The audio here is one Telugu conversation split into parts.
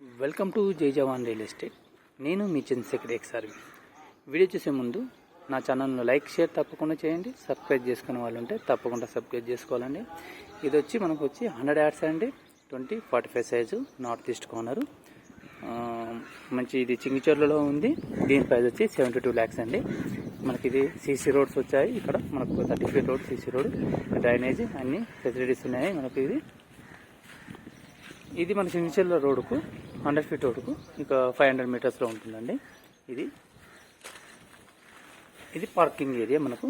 వెల్కమ్ టు జై జవాన్ రియల్ ఎస్టేట్. నేను మీ చంద్రశేఖర్ ఎక్స్ఆర్వి. వీడియో చూసే ముందు నా ఛానల్ను లైక్ షేర్ తప్పకుండా చేయండి. సబ్స్క్రైబ్ చేసుకునే వాళ్ళు ఉంటే తప్పకుండా సబ్స్క్రైబ్ చేసుకోవాలండి. ఇది వచ్చి మనకు వచ్చి 100 యార్డ్స్ అండి, 20-45 సైజు, నార్త్ ఈస్ట్ కార్నరు. మంచి ఇది చింగిచర్లలో ఉంది. దీని ప్రైస్ వచ్చి 72 lakhs అండి. మనకి ఇది సీసీ రోడ్స్ వచ్చాయి. ఇక్కడ మనకు 30 feet road, CC road, drainage అన్ని ఫెసిలిటీస్ ఉన్నాయి. మనకి ఇది మన చింగిచర్ల రోడ్డుకు 100 feet రోడ్డుకు ఇక 500 మీటర్స్లో ఉంటుందండి. ఇది పార్కింగ్ ఏరియా. మనకు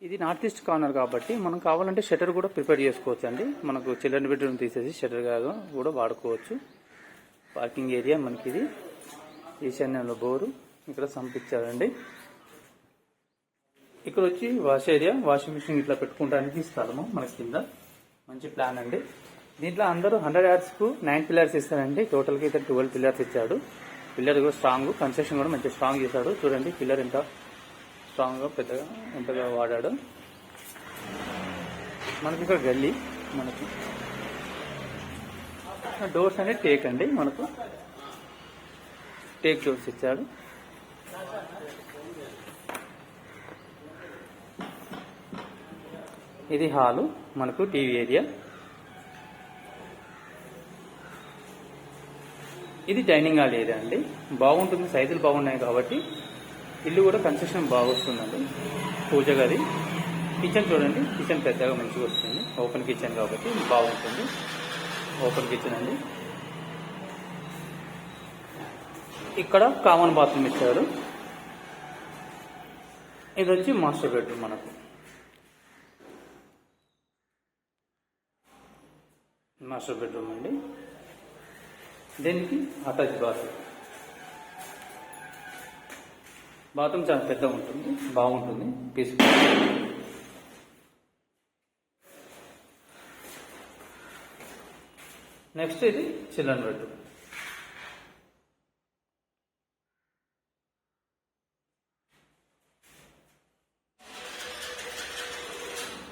ఇది నార్త్ ఈస్ట్ కార్నర్ కాబట్టి మనం కావాలంటే షట్టర్ కూడా ప్రిపేర్ చేసుకోవచ్చు అండి. మనకు చిల్డ్రన్ బెడ్రూమ్ తీసేసి షట్టర్గా కూడా వాడుకోవచ్చు. పార్కింగ్ ఏరియా మనకి ఇది ఈశాన్యంలో బోరు, ఇక్కడ సంపించారండి. ఇక్కడ వచ్చి వాష్ ఏరియా, వాషింగ్ మిషన్ ఇట్లా పెట్టుకోవడానికి స్థలము మనకి కింద. మంచి ప్లాన్ అండి. దీంట్లో అందరూ 100 యార్డ్స్కు 9 పిల్లర్స్ ఇస్తారండి. టోటల్గా అయితే 12 పిల్లర్స్ ఇచ్చాడు. పిల్లర్ కూడా స్ట్రాంగ్, కన్స్ట్రక్షన్ కూడా మంచి స్ట్రాంగ్ చేశాడు. చూడండి పిల్లర్ ఎంత స్ట్రాంగ్గా పెద్దగా ఎంతగా వాడాడు. మనకి ఇక్కడ గల్లీ, మనకి డోర్స్ అనేది టేక్ అండి. మనకు టేక్ డోర్స్ ఇచ్చాడు. ఇది హాలు, మనకు టీవీ ఏరియా. ఇది డైనింగ్ హాల్ ఏరియా అండి. బాగుంటుంది, సైజులు బాగున్నాయి కాబట్టి ఇల్లు కూడా కన్స్ట్రక్షన్ బాగా వస్తుందండి. పూజ గది, కిచెన్ చూడండి, కిచెన్ పెద్దగా మంచిగా వస్తుంది. ఓపెన్ కిచెన్ కాబట్టి బాగుంటుంది. ఓపెన్ కిచెన్ అండి. ఇక్కడ కామన్ బాత్రూమ్ ఇచ్చారు. ఇది వచ్చి మాస్టర్ బెడ్రూమ్. మనకు మాస్టర్ బెడ్రూమ్ అండి. దీనికి అటాచ్ బాత్రూమ్ చాలా పెద్దగా ఉంటుంది, బాగుంటుంది, పీస్ఫుల్. నెక్స్ట్ ఇది చిల్డ్రన్ బెడ్రూమ్.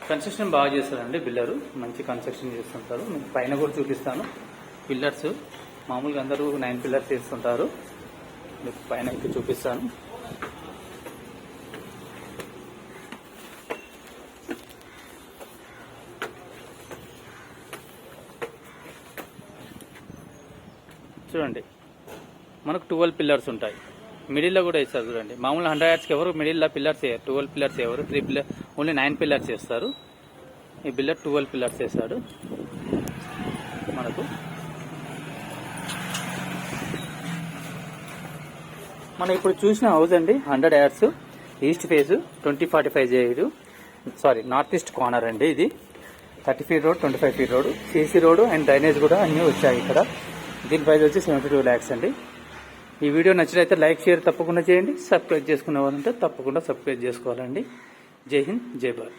కన్స్ట్రక్షన్ బాగా చేస్తారండి. బిల్లరు మంచి కన్స్ట్రక్షన్ చేస్తుంటారు. మీకు పైన కూడా చూపిస్తాను. పిల్లర్స్ మామూలుగా అందరూ 9 పిల్లర్స్ వేస్తుంటారు. మీకు పైన అయితే చూపిస్తాను. చూడండి మనకు 12 పిల్లర్స్ ఉంటాయి. మిడిల్లో కూడా వేస్తారు చూడండి. మామూలుగా 100 యార్డ్స్కి ఎవరు మిడిల్లో పిల్లర్స్ వేయరు. 12 పిల్లర్స్ ఎవరు, 3 పిల్లర్ ఓన్లీ 9 పిల్లర్స్ వేస్తారు. ఈ బిల్లర్ 12 పిల్లర్స్ వేస్తాడు. మనకు మనం ఇప్పుడు చూసిన హౌస్ అండి, 100 yards, east phase, 20-45 size, north east corner అండి. ఇది 30 feet road, 25 feet road, CC road and drainage కూడా అన్నీ వచ్చాయి ఇక్కడ. దీని ప్రైస్ వచ్చి 72 lakhs అండి. ఈ వీడియో నచ్చినైతే లైక్ షేర్ తప్పకుండా చేయండి. సబ్స్క్రైబ్ చేసుకునే వాళ్ళంటే తప్పకుండా సబ్స్క్రైబ్ చేసుకోవాలండి. జై హింద్, జై భారత్.